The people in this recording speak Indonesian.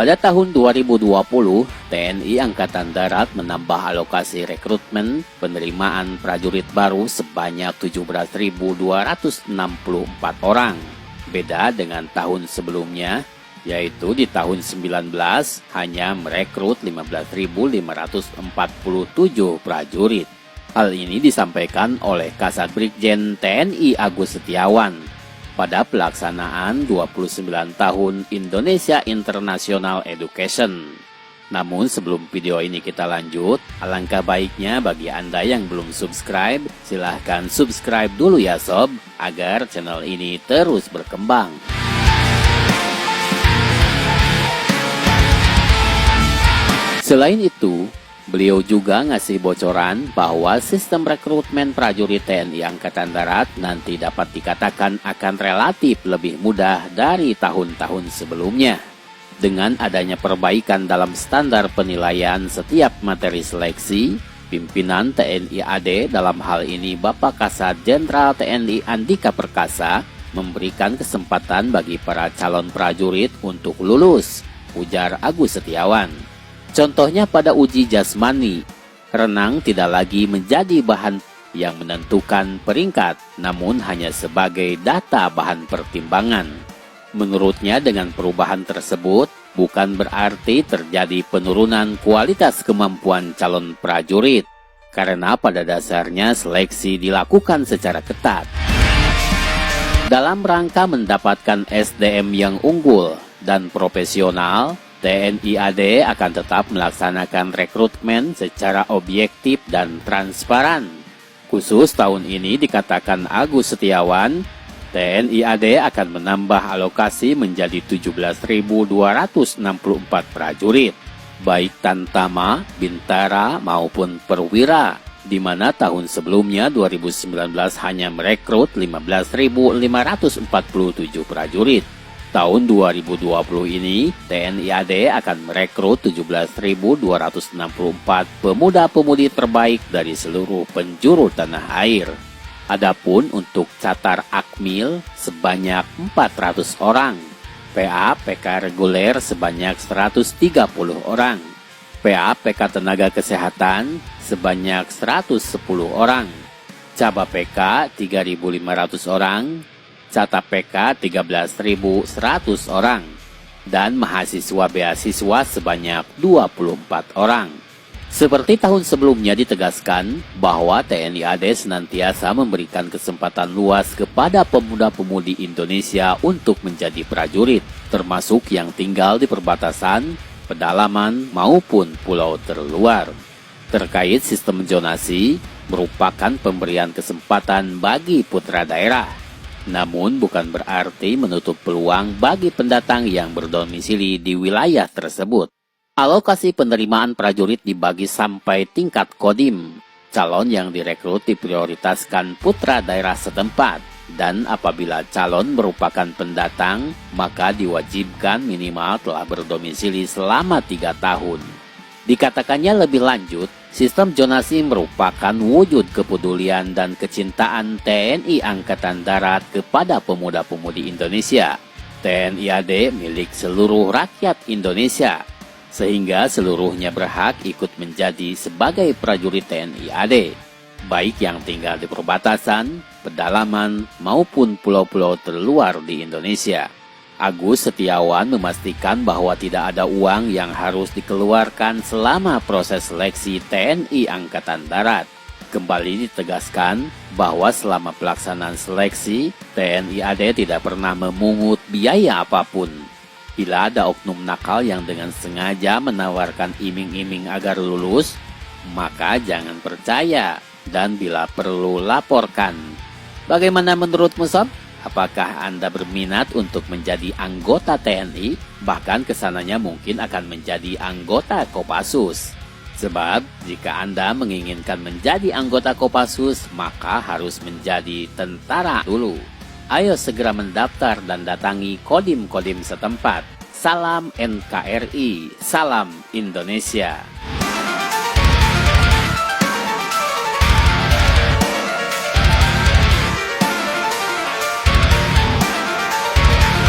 Pada tahun 2020, TNI Angkatan Darat menambah alokasi rekrutmen penerimaan prajurit baru sebanyak 17.264 orang. Beda dengan tahun sebelumnya, yaitu di tahun 19 hanya merekrut 15.547 prajurit. Hal ini disampaikan oleh Kasat Brigjen TNI Agus Setiawan pada pelaksanaan 29 tahun Indonesia International Education. Namun sebelum video ini kita lanjut, alangkah baiknya bagi Anda yang belum subscribe, silahkan subscribe dulu ya sob, agar channel ini terus berkembang. Selain itu, beliau juga ngasih bocoran bahwa sistem rekrutmen prajurit TNI Angkatan Darat nanti dapat dikatakan akan relatif lebih mudah dari tahun-tahun sebelumnya. Dengan adanya perbaikan dalam standar penilaian setiap materi seleksi, pimpinan TNI AD dalam hal ini Bapak Kasat Jenderal TNI Andika Perkasa memberikan kesempatan bagi para calon prajurit untuk lulus, ujar Agus Setiawan. Contohnya pada uji jasmani, renang tidak lagi menjadi bahan yang menentukan peringkat, namun hanya sebagai data bahan pertimbangan. Menurutnya dengan perubahan tersebut, bukan berarti terjadi penurunan kualitas kemampuan calon prajurit, karena pada dasarnya seleksi dilakukan secara ketat. Dalam rangka mendapatkan SDM yang unggul dan profesional, TNI AD akan tetap melaksanakan rekrutmen secara objektif dan transparan. Khusus tahun ini dikatakan Agus Setiawan, TNI AD akan menambah alokasi menjadi 17.264 prajurit, baik Tantama, Bintara maupun Perwira, di mana tahun sebelumnya 2019 hanya merekrut 15.547 prajurit. Tahun 2020 ini, TNI AD akan merekrut 17.264 pemuda-pemudi terbaik dari seluruh penjuru tanah air. Adapun untuk Catar Akmil sebanyak 400 orang, PA/PK reguler sebanyak 130 orang, PA/PK tenaga kesehatan sebanyak 110 orang, Caba PK 3.500 orang, Cata PK 13.100 orang, dan mahasiswa beasiswa sebanyak 24 orang. Seperti tahun sebelumnya ditegaskan bahwa TNI AD senantiasa memberikan kesempatan luas kepada pemuda-pemudi Indonesia untuk menjadi prajurit, termasuk yang tinggal di perbatasan, pedalaman, maupun pulau terluar. Terkait sistem zonasi, merupakan pemberian kesempatan bagi putra daerah. Namun bukan berarti menutup peluang bagi pendatang yang berdomisili di wilayah tersebut. Alokasi penerimaan prajurit dibagi sampai tingkat kodim. Calon yang direkrut diprioritaskan putra daerah setempat. Dan apabila calon merupakan pendatang, maka diwajibkan minimal telah berdomisili selama 3 tahun. Dikatakannya lebih lanjut, sistem zonasi merupakan wujud kepedulian dan kecintaan TNI Angkatan Darat kepada pemuda-pemudi Indonesia. TNI AD milik seluruh rakyat Indonesia, sehingga seluruhnya berhak ikut menjadi sebagai prajurit TNI AD, baik yang tinggal di perbatasan, pedalaman, maupun pulau-pulau terluar di Indonesia. Agus Setiawan memastikan bahwa tidak ada uang yang harus dikeluarkan selama proses seleksi TNI Angkatan Darat. Kembali ditegaskan bahwa selama pelaksanaan seleksi, TNI AD tidak pernah memungut biaya apapun. Bila ada oknum nakal yang dengan sengaja menawarkan iming-iming agar lulus, maka jangan percaya dan bila perlu laporkan. Bagaimana menurutmu sob? Apakah Anda berminat untuk menjadi anggota TNI? Bahkan kesananya mungkin akan menjadi anggota Kopassus. Sebab jika Anda menginginkan menjadi anggota Kopassus, maka harus menjadi tentara dulu. Ayo segera mendaftar dan datangi kodim-kodim setempat. Salam NKRI, salam Indonesia.